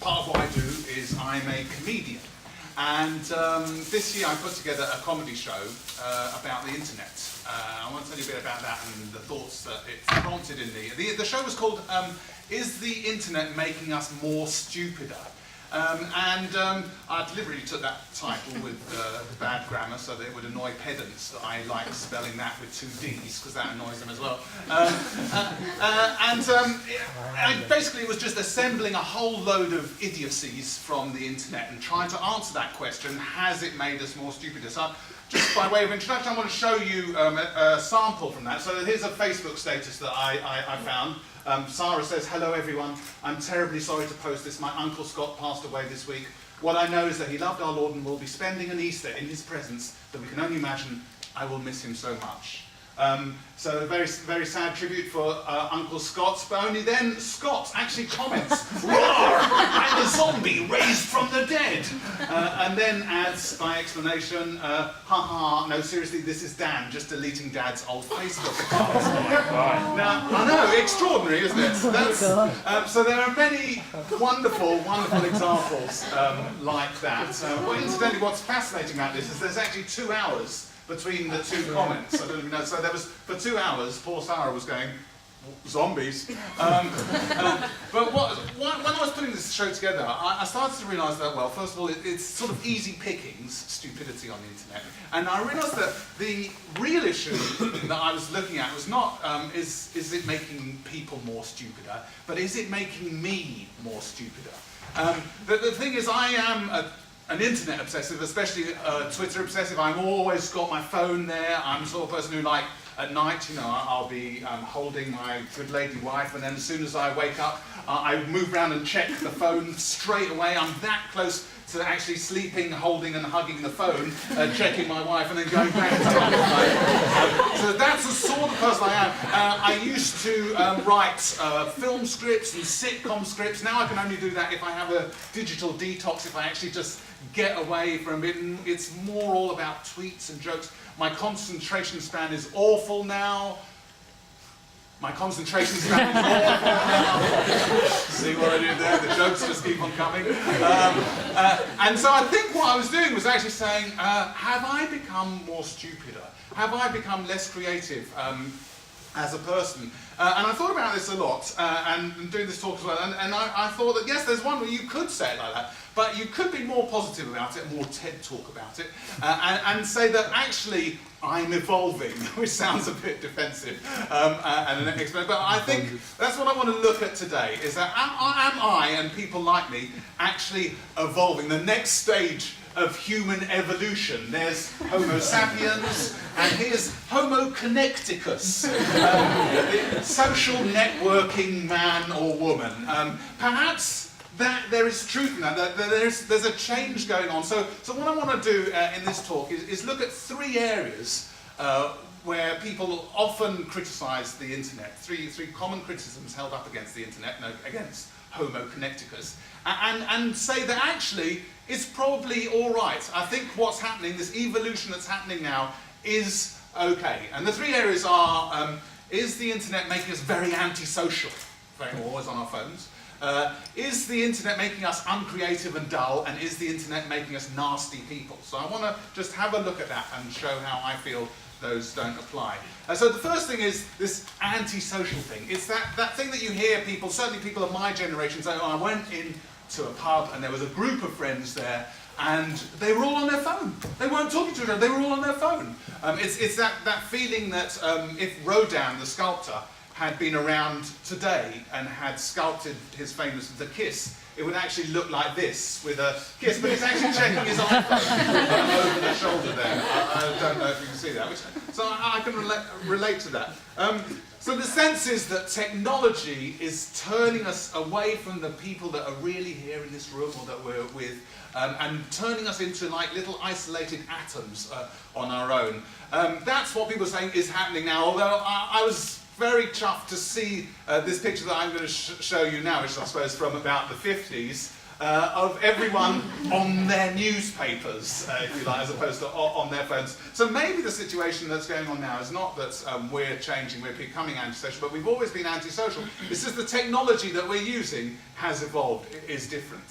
part of what I do is I'm a comedian. And this year I put together a comedy show about the internet. I want to tell you a bit about that and the thoughts that it prompted in me. The show was called Is the Internet Making Us More Stupider? I deliberately took that title with bad grammar so that it would annoy pedants that I like spelling that with 2 Ds, because that annoys them as well. Basically it was just assembling a whole load of idiocies from the internet and trying to answer that question, has it made us more stupider? So just by way of introduction, I want to show you a sample from that. So here's a Facebook status that I found. Sarah says, "Hello everyone, I'm terribly sorry to post this. My Uncle Scott passed away this week. What I know is that he loved our Lord and will be spending an Easter in his presence that we can only imagine. I will miss him so much." So a very, very sad tribute for Uncle Scott, but only then Scott actually comments, "Roar! I'm a zombie raised from the dead!" And then adds, by explanation, haha, no seriously, this is Dan, just deleting Dad's old Facebook account. Now, I know, extraordinary, isn't it? So there are many wonderful, wonderful examples like that. Well, incidentally, what's fascinating about this is there's actually 2 hours between the 2 comments. I don't even know. So there was, for 2 hours, poor Sarah was going, zombies. But when I was putting this show together, I started to realise that, well, first of all, it's sort of easy pickings, stupidity on the internet. And I realised that the real issue that I was looking at was not, is it making people more stupider, but is it making me more stupider? The thing is, I am an internet obsessive, especially Twitter obsessive. I've always got my phone there. I'm the sort of person who, like, at night, you know, I'll be holding my good lady wife, and then as soon as I wake up, I move around and check the phone straight away. I'm that close to actually sleeping, holding and hugging the phone, checking my wife, and then going back to sleep. So that's the sort of person I am. I used to write film scripts and sitcom scripts. Now I can only do that if I have a digital detox, if I actually just get away from it. And it's more all about tweets and jokes. My concentration span is awful now. My concentration span is awful now. See what I did there? The jokes just keep on coming. And so I think what I was doing was actually saying, have I become more stupider? Have I become less creative as a person? And I thought about this a lot, and doing this talk as well, and I thought that, yes, there's one where you could say it like that, but you could be more positive about it, more TED talk about it, and say that actually I'm evolving, which sounds a bit defensive, and an expert, but I think that's what I want to look at today, is that am I, and people like me, actually evolving, the next stage of human evolution. There's Homo sapiens, and here's Homo Connecticus, the social networking man or woman. Perhaps that there is truth in that there's a change going on. So what I want to do in this talk is look at 3 areas where people often criticise the internet. Three common criticisms held up against the internet, no, against Homo Connecticus, and say that actually it's probably all right. I think what's happening, this evolution that's happening now, is okay. And the 3 areas are, is the internet making us very antisocial? We're always on our phones. Is the internet making us uncreative and dull? And is the internet making us nasty people? So I want to just have a look at that and show how I feel those don't apply. So the first thing is this antisocial thing. It's that thing that you hear people, certainly people of my generation, say, oh, I went into a pub and there was a group of friends there and they were all on their phone. They weren't talking to each other, they were all on their phone. It's that feeling that if Rodin, the sculptor, had been around today and had sculpted his famous The Kiss, it would actually look like this, with a kiss, but he's actually checking his iPhone over the shoulder there. I don't know if you can see that. So I can relate to that. So the sense is that technology is turning us away from the people that are really here in this room or that we're with, and turning us into like little isolated atoms on our own. That's what people are saying is happening now, although I was very chuffed to see this picture that I'm going to show you now, which I suppose from about the 50s, of everyone on their newspapers, if you like, as opposed to on their phones. So maybe the situation that's going on now is not that we're changing, we're becoming antisocial, but we've always been antisocial. It's just the technology that we're using has evolved, is different.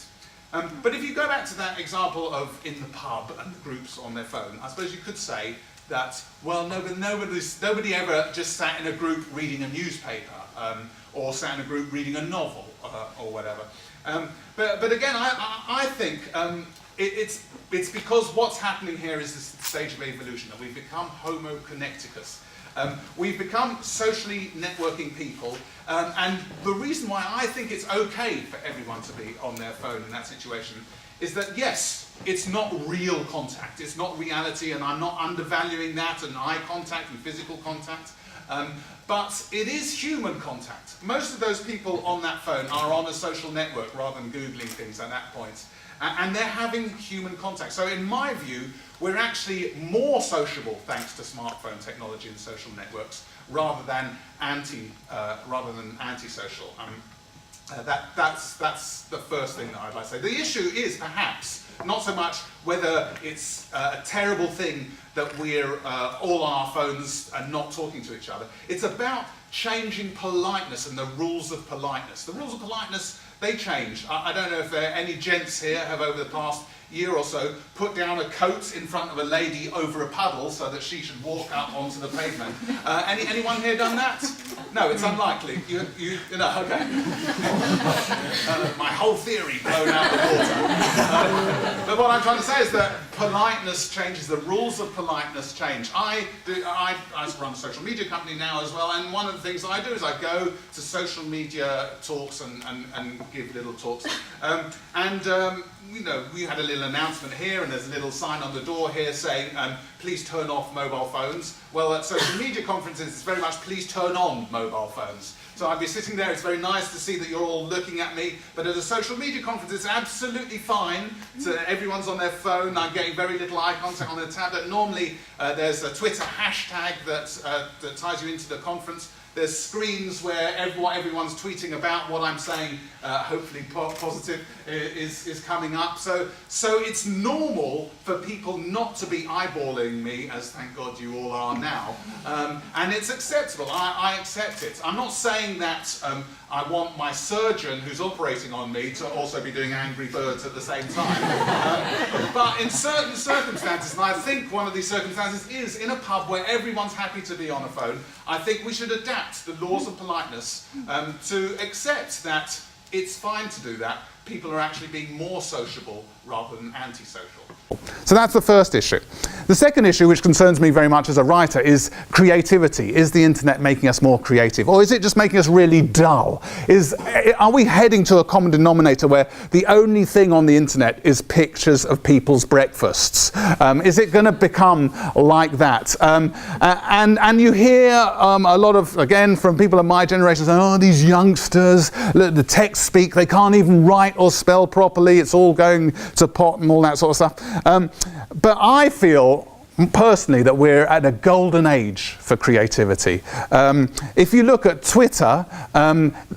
But if you go back to that example of in the pub and the groups on their phone, I suppose you could say that, well, nobody ever just sat in a group reading a newspaper, or sat in a group reading a novel, or whatever. But again, I think it's because what's happening here is this stage of evolution, that we've become Homo Connecticus. We've become socially networking people, and the reason why I think it's okay for everyone to be on their phone in that situation is that, yes, it's not real contact, it's not reality, and I'm not undervaluing that, and eye contact and physical contact, but it is human contact. Most of those people on that phone are on a social network rather than Googling things at that point. And they're having human contact. So in my view, we're actually more sociable thanks to smartphone technology and social networks rather than antisocial. That's the first thing that I'd like to say. The issue is perhaps not so much whether it's a terrible thing that we're all on our phones and not talking to each other. It's about changing politeness and the rules of politeness. The rules of politeness, they change. I don't know if there are any gents here have over the past year or so put down a coat in front of a lady over a puddle so that she should walk up onto the pavement. Anyone here done that? No, it's unlikely. You know, okay. My whole theory blown out the water. But what I'm trying to say is that politeness changes, the rules of politeness change. I run a social media company now as well, and one of the things I do is I go to social media talks and give little talks. You know, we had a little announcement here, and there's a little sign on the door here saying, please turn off mobile phones. Well, at social media conferences, it's very much please turn on mobile phones. So I'd be sitting there, it's very nice to see that you're all looking at me, but at a social media conference, it's absolutely fine. So everyone's on their phone, I'm getting very little eye contact on their tablet. Normally, there's a Twitter hashtag that ties you into the conference. There's screens where everyone's tweeting about what I'm saying, hopefully positive, is coming up. So it's normal for people not to be eyeballing me, as thank God you all are now. And it's acceptable. I accept it. I'm not saying that I want my surgeon who's operating on me to also be doing Angry Birds at the same time. But in certain circumstances, and I think one of these circumstances is in a pub where everyone's happy to be on a phone, I think we should adapt the laws of politeness to accept that it's fine to do that. People are actually being more sociable rather than antisocial. So that's the first issue. The second issue, which concerns me very much as a writer, is creativity. Is the internet making us more creative, or is it just making us really dull? Are we heading to a common denominator where the only thing on the internet is pictures of people's breakfasts? Is it going to become like that? And you hear a lot of, again, from people of my generation saying, oh, these youngsters, the tech speak, they can't even write or spell properly, it's all going to pot and all that sort of stuff. But I feel personally that we're at a golden age for creativity. If you look at Twitter,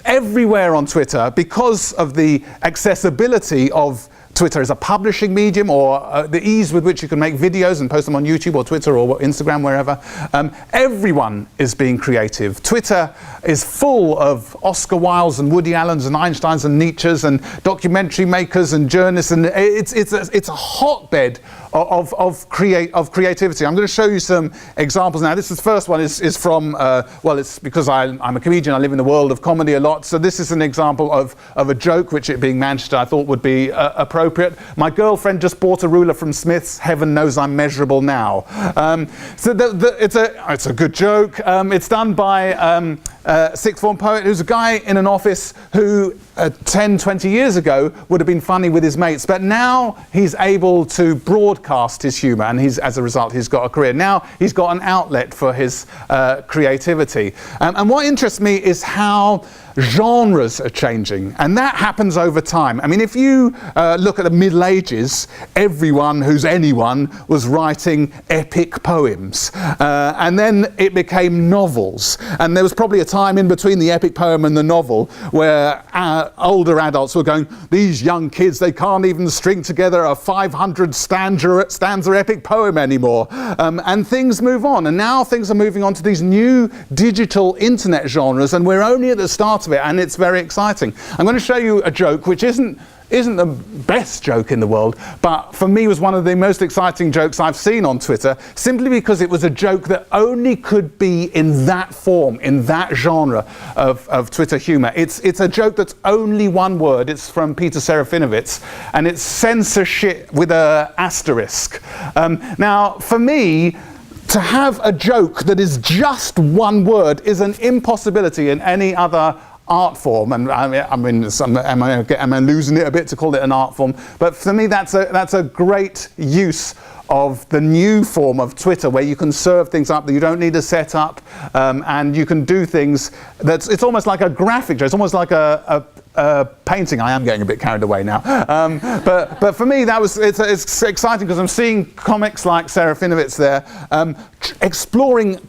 everywhere on Twitter, because of the accessibility of Twitter as a publishing medium, or the ease with which you can make videos and post them on YouTube or Twitter or Instagram, wherever, everyone is being creative. Twitter is full of Oscar Wildes and Woody Allens and Einsteins and Nietzsche's and documentary makers and journalists, and it's a hotbed of creativity. I'm going to show you some examples now. The first one is from, well, it's because I'm a comedian, I live in the world of comedy a lot, so this is an example of a joke, which it being Manchester I thought would be appropriate. My girlfriend just bought a ruler from Smith's, heaven knows I'm measurable now. So it's a good joke. It's done by a sixth form poet who's a guy in an office who 10, 20 years ago would have been funny with his mates, but now he's able to broadcast his humour, and as a result he's got a career. Now he's got an outlet for his creativity. And what interests me is how genres are changing, and that happens over time. I mean, if you look at the Middle Ages, everyone who's anyone was writing epic poems, and then it became novels, and there was probably a time time in between the epic poem and the novel where older adults were going, these young kids, they can't even string together a 500 stanza epic poem anymore. And things move on. And now things are moving on to these new digital internet genres, and we're only at the start of it, and it's very exciting. I'm going to show you a joke which isn't the best joke in the world, but for me was one of the most exciting jokes I've seen on Twitter, simply because it was a joke that only could be in that form, in that genre of Twitter humour. It's a joke that's only one word. It's from Peter Serafinovitz, and it's censorship with an asterisk. Now, for me, to have a joke that is just one word is an impossibility in any other art form, and I mean, am I losing it a bit to call it an art form? But for me, that's a great use of the new form of Twitter, where you can serve things up that you don't need to set up, and you can do things it's almost like a graphic joke. It's almost like a painting. I am getting a bit carried away now, but for me it's exciting because I'm seeing comics like Serafinovitz there,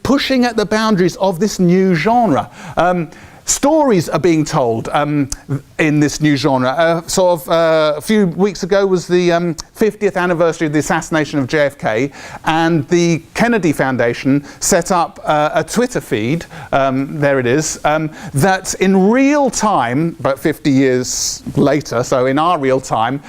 pushing at the boundaries of this new genre. Stories are being told in this new genre. A few weeks ago was the 50th anniversary of the assassination of JFK, and the Kennedy Foundation set up a Twitter feed, there it is, that in real time, about 50 years later, so in our real time,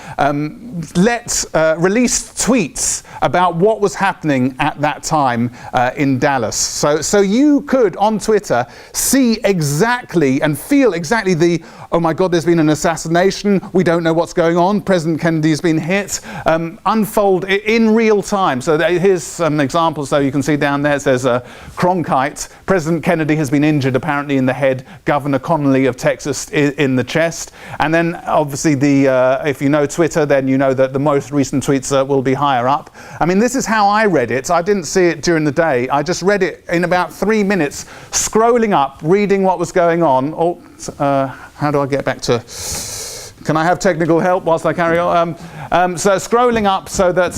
released tweets about what was happening at that time in Dallas. So you could, on Twitter, see exactly and feel exactly the, oh my God, there's been an assassination, we don't know what's going on, President Kennedy's been hit, unfold in real time. So here's some examples. So you can see down there, it says Cronkite, President Kennedy has been injured apparently in the head, Governor Connolly of Texas in the chest. And then obviously if you know Twitter, then you know that the most recent tweets will be higher up. I mean, this is how I read it. I didn't see it during the day. I just read it in about 3 minutes, scrolling up, reading what was going on. How do I get back to... Can I have technical help whilst I carry on? So scrolling up so that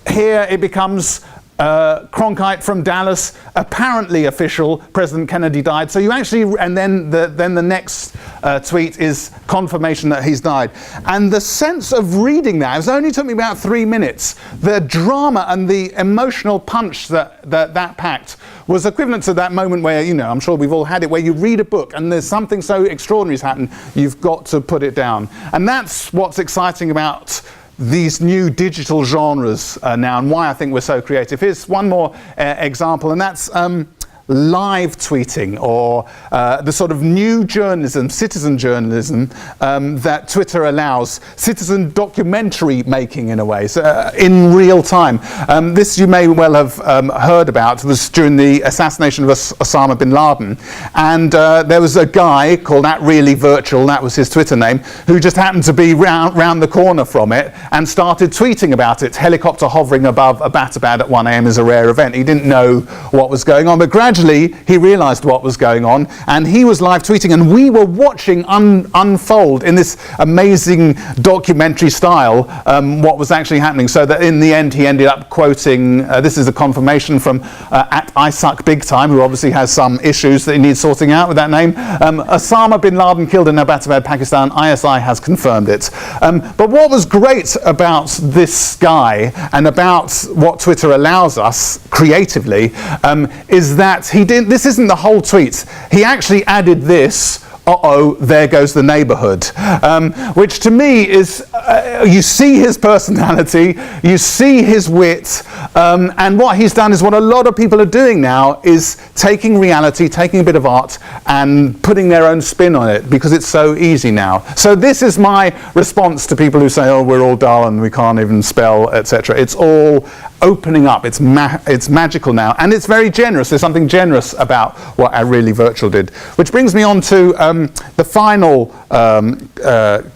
here it becomes Cronkite from Dallas, apparently official, President Kennedy died. So you actually, and then the next tweet is confirmation that he's died. And the sense of reading that, it only took me about 3 minutes. The drama and the emotional punch that packed was equivalent to that moment where, you know, I'm sure we've all had it, where you read a book and there's something so extraordinary has happened, you've got to put it down. And that's what's exciting about these new digital genres now, and why I think we're so creative. Here's one more example, and that's live tweeting, or the sort of new journalism, citizen journalism, that Twitter allows, citizen documentary making in a way, so, in real time. This you may well have heard about, was during the assassination of Osama bin Laden, and there was a guy called @ReallyVirtual, that was his Twitter name, who just happened to be round the corner from it and started tweeting about it. Helicopter hovering above Abbottabad at 1 a.m. is a rare event. He didn't know what was going on, but gradually he realized what was going on, and he was live tweeting, and we were watching unfold in this amazing documentary style what was actually happening. So that in the end he ended up quoting, this is a confirmation from @ISuckBigTime, who obviously has some issues that he needs sorting out with that name. Osama bin Laden killed in Abbottabad, Pakistan. ISI has confirmed it. But what was great about this guy and about what Twitter allows us creatively is that this isn't the whole tweet. He actually added this, uh-oh, there goes the neighborhood, which to me is, you see his personality, you see his wit, and what he's done is what a lot of people are doing now, is taking reality, taking a bit of art and putting their own spin on it, because it's so easy now. So this is my response to people who say, oh, we're all dull and we can't even spell, etc. It's all opening up. It's magical now, and it's very generous. There's something generous about what @ReallyVirtual did, which brings me on to the final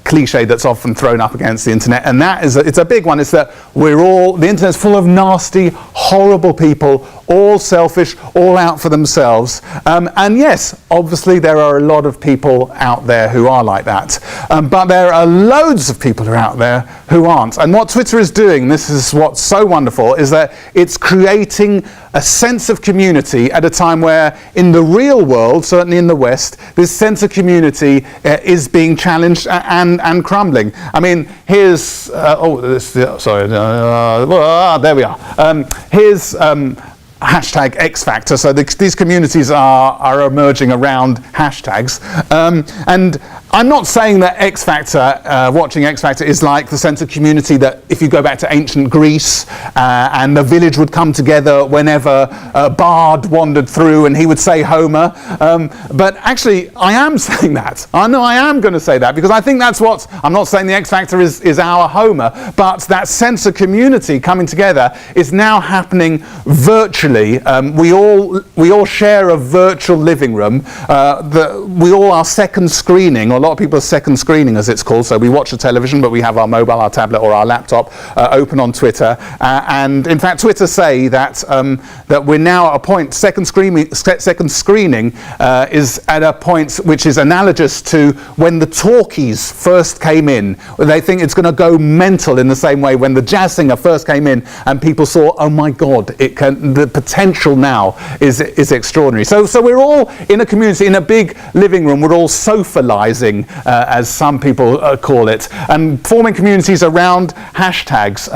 cliche that's often thrown up against the internet, and that is, it's a big one, is that the internet's full of nasty, horrible people, all selfish, all out for themselves. And yes, obviously there are a lot of people out there who are like that, but there are loads of people who are out there who aren't. And what Twitter is doing, this is what's so wonderful, is that it's creating a sense of community at a time where in the real world, certainly in the West, this sense of community is being challenged and crumbling. I mean, here's, there we are. Here's hashtag X Factor. So these communities are emerging around hashtags. And I'm not saying that X Factor, watching X Factor is like the sense of community that if you go back to ancient Greece and the village would come together whenever a bard wandered through and he would say Homer. But actually, I am saying that. I know I am going to say that because I think that's what, I'm not saying the X Factor is our Homer, but that sense of community coming together is now happening virtually. We all share a virtual living room. We all are second screening, or a lot of people are second screening as it's called. So we watch the television, but we have our mobile, our tablet or our laptop open on Twitter. And in fact, Twitter say that we're now at a point, second screening is at a point which is analogous to when the talkies first came in. They think it's going to go mental in the same way when the jazz singer first came in and people saw, oh my God, the potential now is extraordinary. So we're all in a community, in a big living room, we're all socializing, as some people call it, and forming communities around hashtags.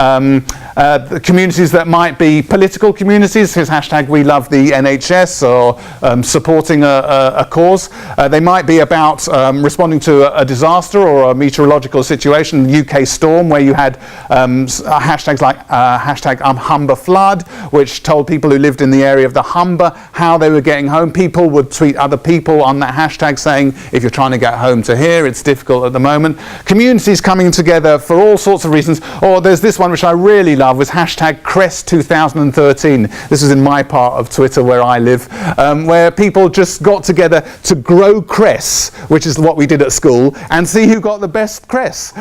The communities that might be political communities, his hashtag we love the NHS, or supporting a cause. They might be about responding to a disaster or a meteorological situation, UK storm, where you had hashtags like hashtag Humber Flood, which told people who lived in the area of the Humber how they were getting home. People would tweet other people on that hashtag saying, if you're trying to get home to here, it's difficult at the moment. Communities coming together for all sorts of reasons. Or there's this one which I really love, was hashtag Crest 2013. This is in my part of Twitter where I live, where people just got together to grow cress, which is what we did at school, and see who got the best cress.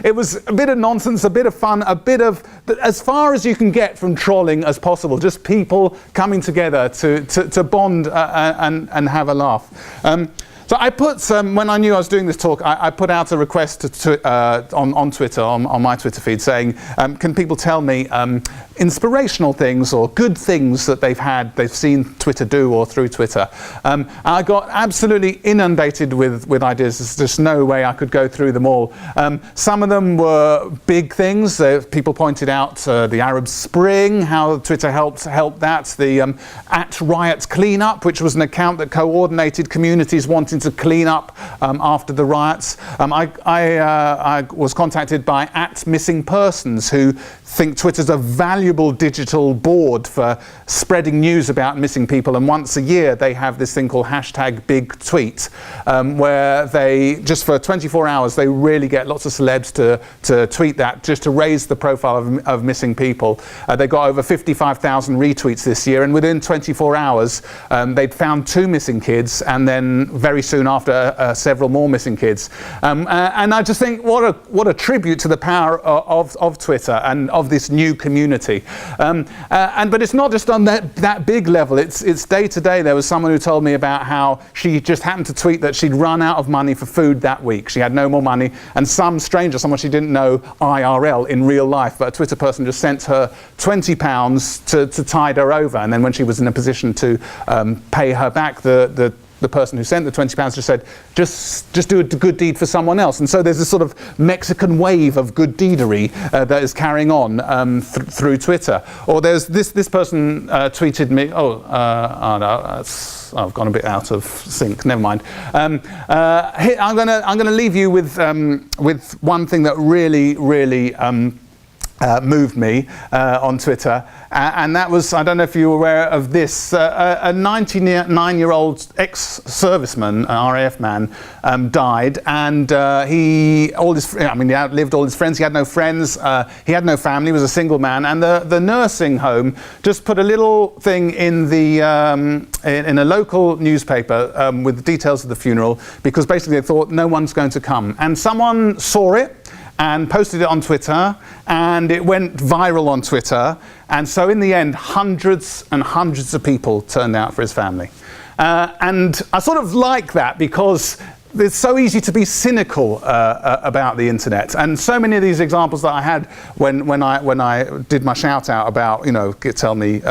It was a bit of nonsense, a bit of fun, a bit of, as far as you can get from trolling as possible, just people coming together to bond and have a laugh. So I put, when I knew I was doing this talk, I put out a request on Twitter, on my Twitter feed, saying, can people tell me inspirational things or good things that they've seen Twitter do or through Twitter. I got absolutely inundated with ideas. There's just no way I could go through them all. Some of them were big things. People pointed out the Arab Spring, how Twitter helped that. The @Riot Cleanup, which was an account that coordinated communities wanting to clean up after the riots. I was contacted by @MissingPersons, who think Twitter's a valuable digital board for spreading news about missing people, and once a year they have this thing called #BigTweet, where they, just for 24 hours, they really get lots of celebs to tweet that, just to raise the profile of missing people. They got over 55,000 retweets this year, and within 24 hours they'd found 2 missing kids, and then very soon after several more missing kids. And I just think what a tribute to the power of Twitter and of this new community. But it's not just on that big level, it's day to day. There was someone who told me about how she just happened to tweet that she'd run out of money for food that week. She had no more money, and some stranger, someone she didn't know IRL in real life, but a Twitter person just sent her £20 to tide her over, and then when she was in a position to pay her back, the person who sent the £20 just said, just do a good deed for someone else. And so there's this sort of Mexican wave of good deedery that is carrying on through Twitter. Or there's this person tweeted me, no, I've gone a bit out of sync, never mind. I'm gonna leave you with one thing that really moved me on Twitter, and that was, I don't know if you were aware of this, a 99-year-old ex-serviceman, RAF man, died, and he outlived all his friends. He had no friends, he had no family, he was a single man, and the nursing home just put a little thing in in a local newspaper with the details of the funeral, because basically they thought no one's going to come, and someone saw it and posted it on Twitter, and it went viral on Twitter, and so in the end hundreds and hundreds of people turned out for his family. And I sort of like that, because it's so easy to be cynical about the internet, and so many of these examples that I had when I did my shout out about, you know, tell me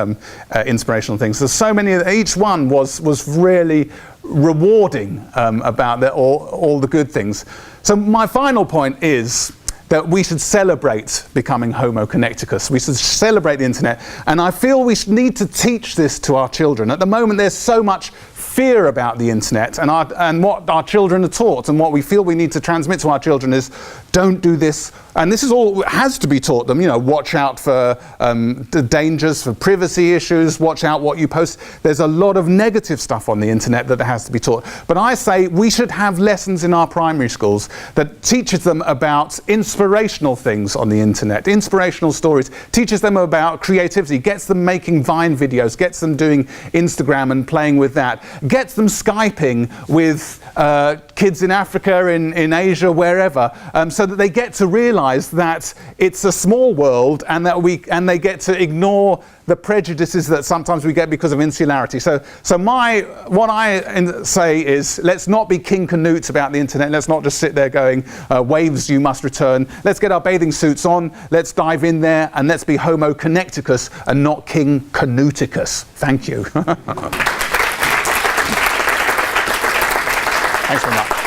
inspirational things. There's so many. Each one was really rewarding about all the good things. So my final point is that we should celebrate becoming Homo Connecticus. We should celebrate the internet, and I feel we need to teach this to our children. At the moment, there's so much fear about the internet, and what our children are taught, and what we feel we need to transmit to our children is, don't do this. And this is all has to be taught them. You know, watch out for the dangers, for privacy issues. Watch out what you post. There's a lot of negative stuff on the internet that has to be taught. But I say we should have lessons in our primary schools that teaches them about inspirational things on the internet, inspirational stories, teaches them about creativity, gets them making Vine videos, gets them doing Instagram and playing with that, gets them Skyping with kids in Africa, in Asia, wherever, so that they get to realise that it's a small world, and that they get to ignore the prejudices that sometimes we get because of insularity. So what I say is, let's not be King Canute about the internet. Let's not just sit there going, waves you must return. Let's get our bathing suits on. Let's dive in there, and let's be Homo Connecticus and not King Canuticus. Thank you. Thanks very much.